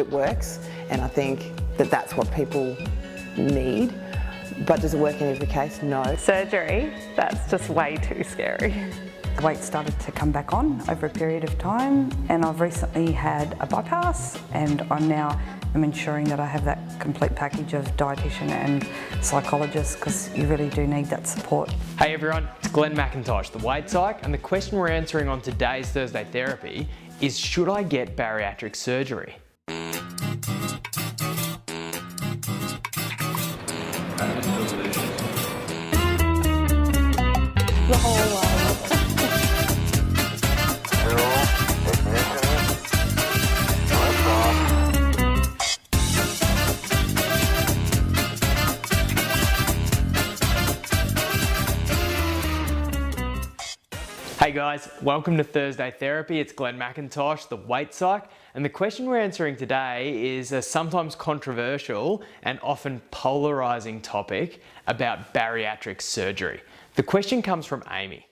it works, and I think that that's what people need. But does it work in every case? No. Surgery, that's just way too scary. The weight started to come back on over a period of time, and I've recently had a bypass, and I'm ensuring that I have that complete package of dietitian and psychologist, because you really do need that support. Hey everyone, it's Glenn Mackintosh, the Weight Psych, and the question we're answering on today's Thursday Therapy is, should I get bariatric surgery? The whole world. Hey guys, welcome to Thursday Therapy. It's Glenn Mackintosh, the Weight Psych, and the question we're answering today is a sometimes controversial and often polarizing topic about bariatric surgery. The question comes from Amy.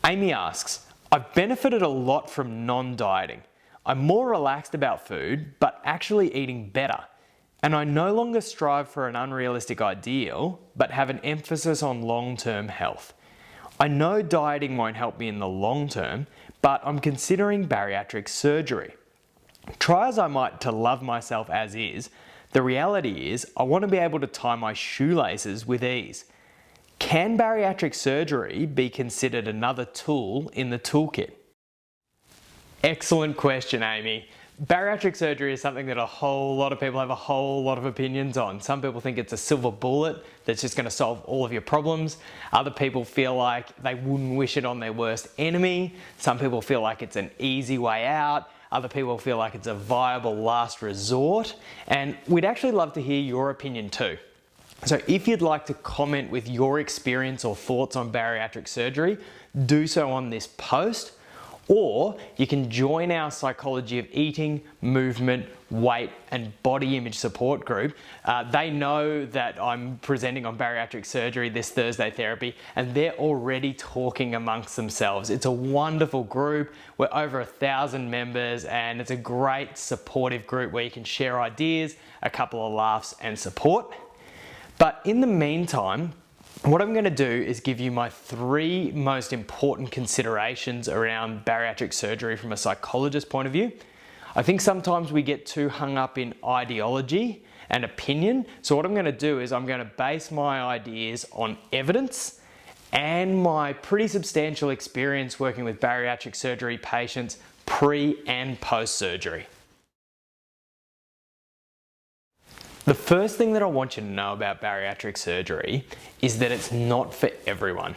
Amy asks, I've benefited a lot from non-dieting. I'm more relaxed about food, but actually eating better. And I no longer strive for an unrealistic ideal, but have an emphasis on long-term health. I know dieting won't help me in the long term, but I'm considering bariatric surgery. Try as I might to love myself as is, the reality is I want to be able to tie my shoelaces with ease. Can bariatric surgery be considered another tool in the toolkit? Excellent question, Amy. Bariatric surgery is something that a whole lot of people have a whole lot of opinions on. Some people think it's a silver bullet that's just going to solve all of your problems. Other people feel like they wouldn't wish it on their worst enemy. Some people feel like it's an easy way out. Other people feel like it's a viable last resort. And we'd actually love to hear your opinion too. So if you'd like to comment with your experience or thoughts on bariatric surgery, do so on this post. Or you can join our Psychology of Eating, Movement, Weight and Body Image support group. They know that I'm presenting on bariatric surgery this Thursday Therapy, and they're already talking amongst themselves. It's a wonderful group. We're over 1,000 members, and it's a great supportive group where you can share ideas, a couple of laughs and support. But in the meantime, what I'm going to do is give you my 3 most important considerations around bariatric surgery from a psychologist's point of view. I think sometimes we get too hung up in ideology and opinion. So what I'm going to do is I'm going to base my ideas on evidence and my pretty substantial experience working with bariatric surgery patients pre and post surgery. The first thing that I want you to know about bariatric surgery is that it's not for everyone.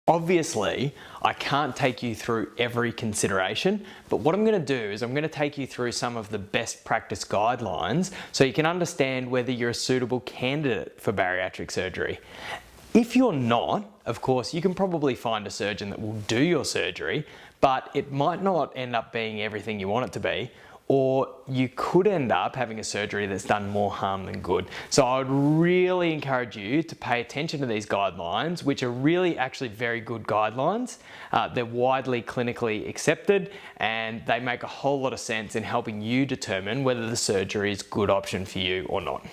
Obviously, I can't take you through every consideration, but what I'm going to do is I'm going to take you through some of the best practice guidelines so you can understand whether you're a suitable candidate for bariatric surgery. If you're not, of course, you can probably find a surgeon that will do your surgery, but it might not end up being everything you want it to be. Or you could end up having a surgery that's done more harm than good. So I would really encourage you to pay attention to these guidelines, which are really actually very good guidelines. They're widely clinically accepted, and they make a whole lot of sense in helping you determine whether the surgery is a good option for you or not.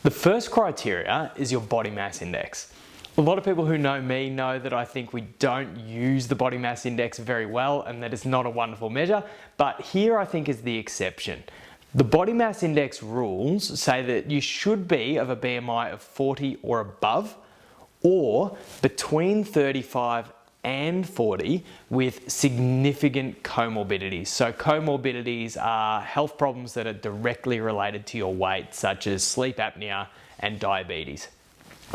The first criteria is your body mass index. A lot of people who know me know that I think we don't use the body mass index very well, and that it's not a wonderful measure, but here I think is the exception. The body mass index rules say that you should be of a BMI of 40 or above, or between 35 and 40 with significant comorbidities. So comorbidities are health problems that are directly related to your weight, such as sleep apnea and diabetes.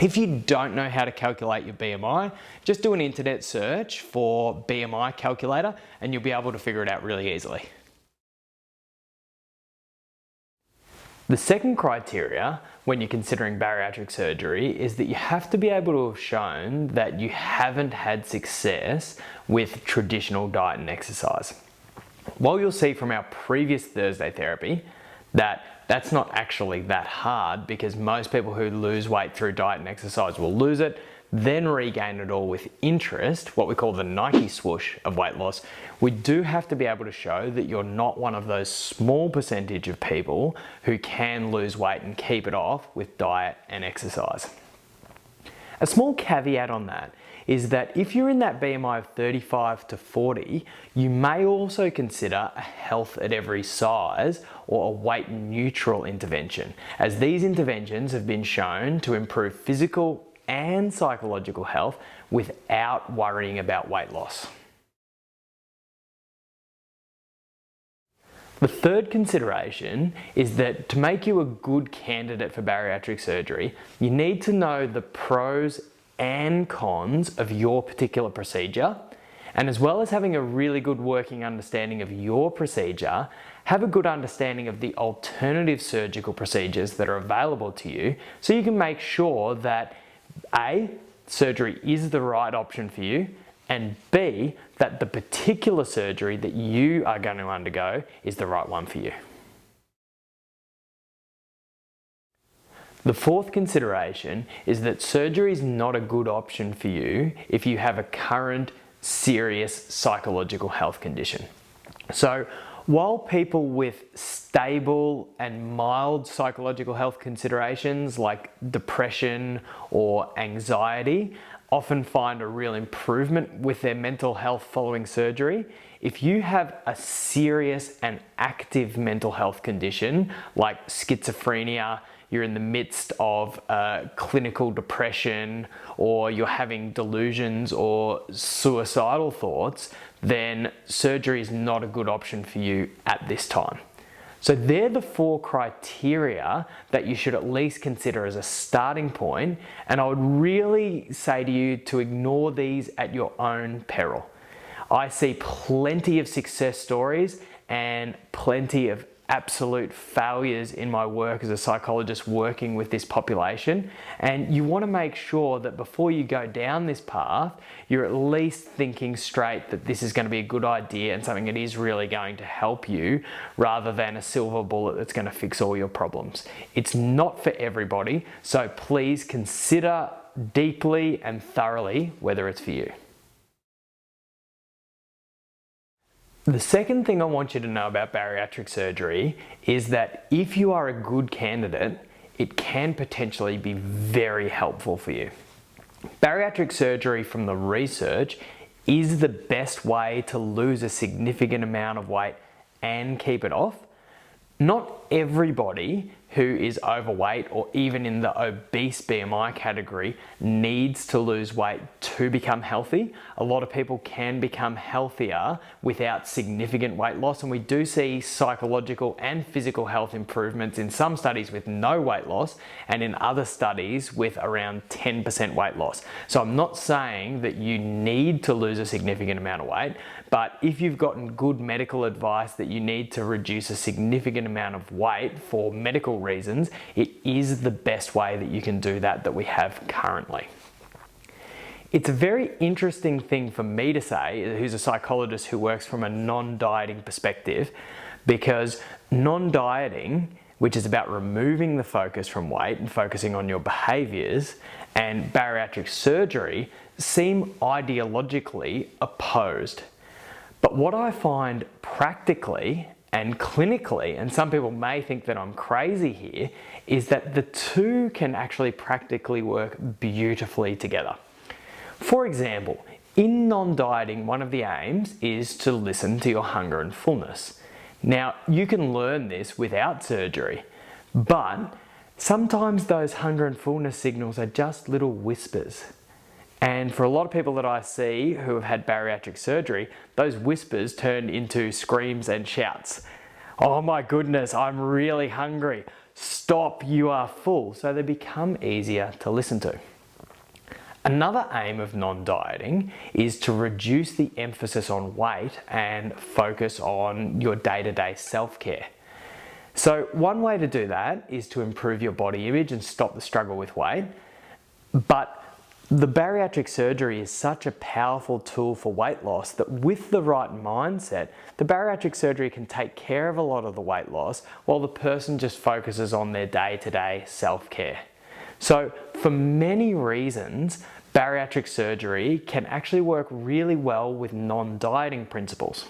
If you don't know how to calculate your BMI, just do an internet search for BMI calculator and you'll be able to figure it out really easily. The second criteria when you're considering bariatric surgery is that you have to be able to have shown that you haven't had success with traditional diet and exercise. While you'll see from our previous Thursday Therapy that that's not actually that hard, because most people who lose weight through diet and exercise will lose it. then regain it all with interest, what we call the Nike swoosh of weight loss, we do have to be able to show that you're not one of those small percentage of people who can lose weight and keep it off with diet and exercise. A small caveat on that is that if you're in that BMI of 35 to 40, you may also consider a health at every size or a weight neutral intervention, as these interventions have been shown to improve physical and psychological health without worrying about weight loss. The third consideration is that to make you a good candidate for bariatric surgery, you need to know the pros and cons of your particular procedure, and as well as having a really good working understanding of your procedure, have a good understanding of the alternative surgical procedures that are available to you, so you can make sure that A, surgery is the right option for you, and B, that the particular surgery that you are going to undergo is the right one for you. The fourth consideration is that surgery is not a good option for you if you have a current serious psychological health condition. So while people with stable and mild psychological health considerations like depression or anxiety often find a real improvement with their mental health following surgery, if you have a serious and active mental health condition like schizophrenia, you're in the midst of clinical depression, or you're having delusions or suicidal thoughts, then surgery is not a good option for you at this time. So they're the 4 criteria that you should at least consider as a starting point, and I would really say to you to ignore these at your own peril. I see plenty of success stories and plenty of absolute failures in my work as a psychologist working with this population, and you want to make sure that before you go down this path, you're at least thinking straight that this is going to be a good idea and something that is really going to help you, rather than a silver bullet that's going to fix all your problems. It's not for everybody, so please consider deeply and thoroughly whether it's for you. The second thing I want you to know about bariatric surgery is that if you are a good candidate, it can potentially be very helpful for you. Bariatric surgery, from the research, is the best way to lose a significant amount of weight and keep it off. Not everybody who is overweight or even in the obese BMI category needs to lose weight to become healthy. A lot of people can become healthier without significant weight loss, and we do see psychological and physical health improvements in some studies with no weight loss, and in other studies with around 10% weight loss. So I'm not saying that you need to lose a significant amount of weight, but if you've gotten good medical advice that you need to reduce a significant amount of weight for medical reasons, it is the best way that you can do that we have currently. It's a very interesting thing for me to say, who's a psychologist who works from a non-dieting perspective, because non-dieting, which is about removing the focus from weight and focusing on your behaviors, and bariatric surgery seem ideologically opposed. But what I find practically and clinically, and some people may think that I'm crazy here, is that the two can actually practically work beautifully together. For example, in non-dieting, one of the aims is to listen to your hunger and fullness. Now, you can learn this without surgery, but sometimes those hunger and fullness signals are just little whispers. And for a lot of people that I see who have had bariatric surgery, those whispers turn into screams and shouts. Oh my goodness, I'm really hungry. Stop, you are full. So they become easier to listen to. Another aim of non-dieting is to reduce the emphasis on weight and focus on your day-to-day self-care. So one way to do that is to improve your body image and stop the struggle with weight. But the bariatric surgery is such a powerful tool for weight loss that with the right mindset, the bariatric surgery can take care of a lot of the weight loss while the person just focuses on their day-to-day self-care. So for many reasons, bariatric surgery can actually work really well with non-dieting principles.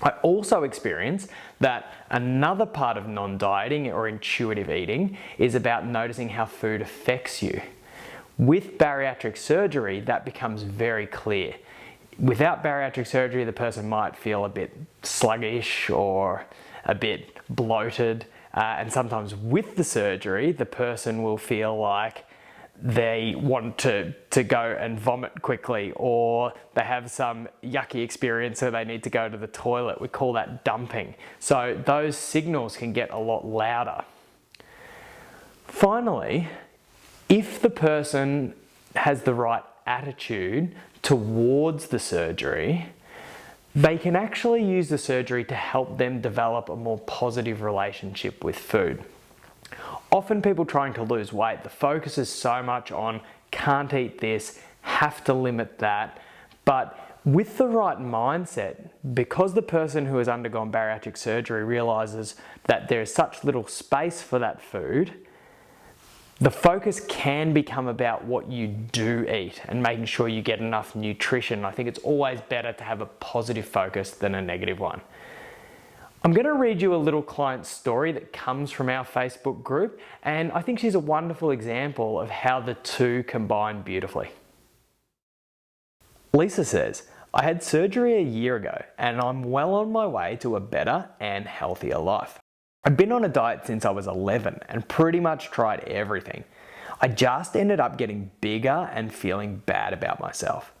I also experience that another part of non-dieting or intuitive eating is about noticing how food affects you. With bariatric surgery, that becomes very clear. Without bariatric surgery, the person might feel a bit sluggish or a bit bloated, and sometimes with the surgery, the person will feel like they want to go and vomit quickly, or they have some yucky experience so they need to go to the toilet. We call that dumping. So those signals can get a lot louder. Finally, if the person has the right attitude towards the surgery, they can actually use the surgery to help them develop a more positive relationship with food. Often people trying to lose weight, the focus is so much on can't eat this, have to limit that. But with the right mindset, because the person who has undergone bariatric surgery realizes that there is such little space for that food, the focus can become about what you do eat and making sure you get enough nutrition. I think it's always better to have a positive focus than a negative one. I'm going to read you a little client story that comes from our Facebook group, and I think she's a wonderful example of how the two combine beautifully. Lisa says, I had surgery a year ago and I'm well on my way to a better and healthier life. I've been on a diet since I was 11 and pretty much tried everything. I just ended up getting bigger and feeling bad about myself.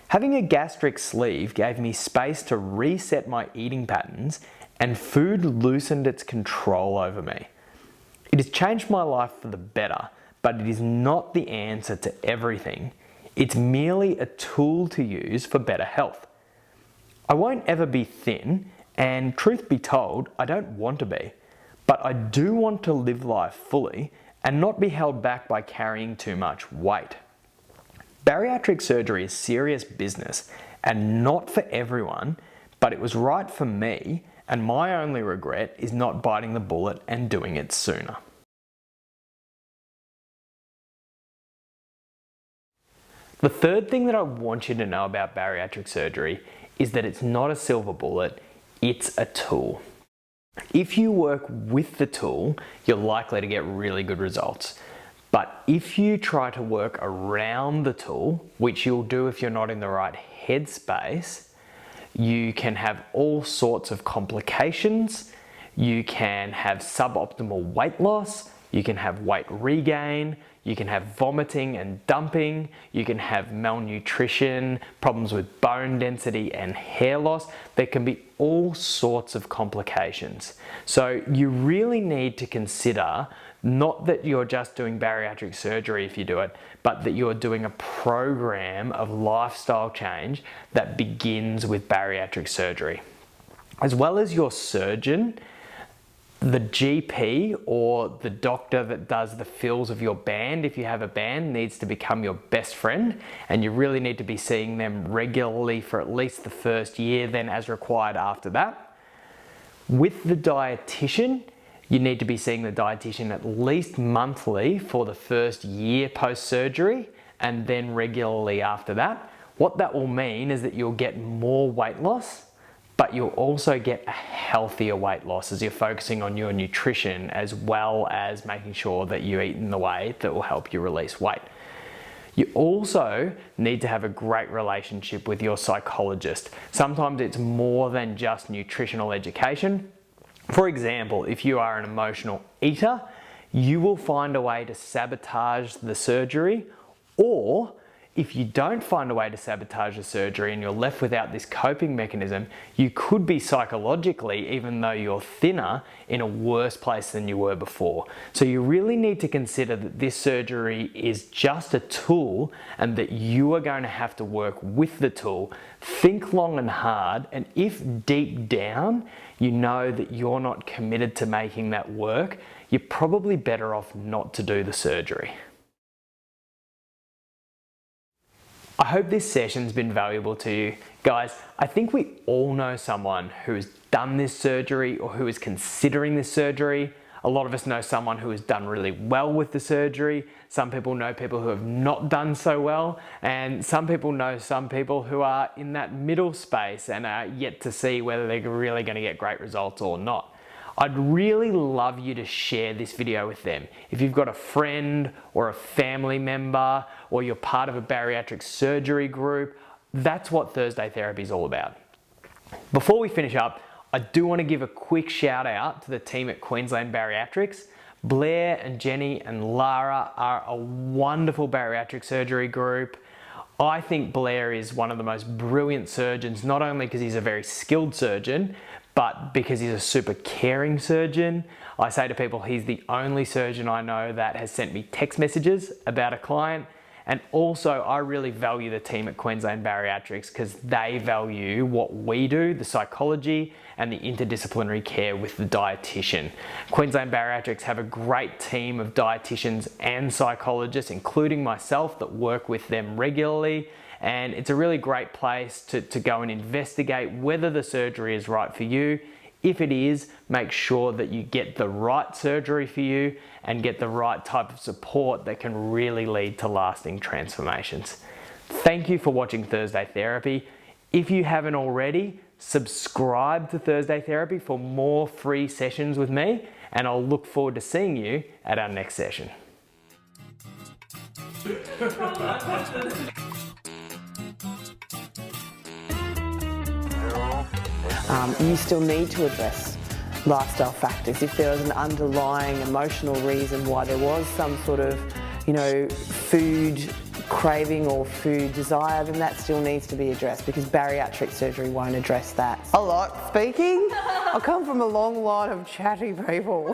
Having a gastric sleeve gave me space to reset my eating patterns, and food loosened its control over me. It has changed my life for the better, but it is not the answer to everything. It's merely a tool to use for better health. I won't ever be thin, and truth be told, I don't want to be, but I do want to live life fully and not be held back by carrying too much weight. Bariatric surgery is serious business and not for everyone, but it was right for me, and my only regret is not biting the bullet and doing it sooner. The third thing that I want you to know about bariatric surgery is that it's not a silver bullet, it's a tool. If you work with the tool, you're likely to get really good results. But if you try to work around the tool, which you'll do if you're not in the right headspace, you can have all sorts of complications. You can have suboptimal weight loss, you can have weight regain, you can have vomiting and dumping, you can have malnutrition, problems with bone density and hair loss. There can be all sorts of complications. So you really need to consider not that you're just doing bariatric surgery if you do it, but that you're doing a program of lifestyle change that begins with bariatric surgery. As well as your surgeon, the GP or the doctor that does the fills of your band, if you have a band, needs to become your best friend, and you really need to be seeing them regularly for at least the first year, then as required after that. With the dietitian, you need to be seeing the dietitian at least monthly for the first year post-surgery, and then regularly after that. What that will mean is that you'll get more weight loss, but you'll also get a healthier weight loss as you're focusing on your nutrition, as well as making sure that you eat in the way that will help you release weight. You also need to have a great relationship with your psychologist. Sometimes it's more than just nutritional education. For example, if you are an emotional eater, you will find a way to sabotage the surgery, or if you don't find a way to sabotage the surgery and you're left without this coping mechanism, you could be psychologically, even though you're thinner, in a worse place than you were before. So you really need to consider that this surgery is just a tool and that you are going to have to work with the tool. Think long and hard, and if deep down you know that you're not committed to making that work, you're probably better off not to do the surgery. I hope this session's been valuable to you. Guys, I think we all know someone who has done this surgery or who is considering this surgery. A lot of us know someone who has done really well with the surgery. Some people know people who have not done so well. And some people know some people who are in that middle space and are yet to see whether they're really going to get great results or not. I'd really love you to share this video with them. If you've got a friend or a family member, or you're part of a bariatric surgery group, that's what Thursday Therapy is all about. Before we finish up, I do want to give a quick shout out to the team at Queensland Bariatrics. Blair and Jenny and Lara are a wonderful bariatric surgery group. I think Blair is one of the most brilliant surgeons, not only because he's a very skilled surgeon, but because he's a super caring surgeon. I say to people, he's the only surgeon I know that has sent me text messages about a client. And also, I really value the team at Queensland Bariatrics because they value what we do, the psychology and the interdisciplinary care with the dietitian. Queensland Bariatrics have a great team of dietitians and psychologists, including myself, that work with them regularly. And it's a really great place to go and investigate whether the surgery is right for you. If it is, make sure that you get the right surgery for you and get the right type of support that can really lead to lasting transformations. Thank you for watching Thursday Therapy. If you haven't already, subscribe to Thursday Therapy for more free sessions with me, and I'll look forward to seeing you at our next session. You still need to address lifestyle factors. If there was an underlying emotional reason why there was some sort of, food craving or food desire, then that still needs to be addressed, because bariatric surgery won't address that. A lot speaking. I come from a long line of chatty people.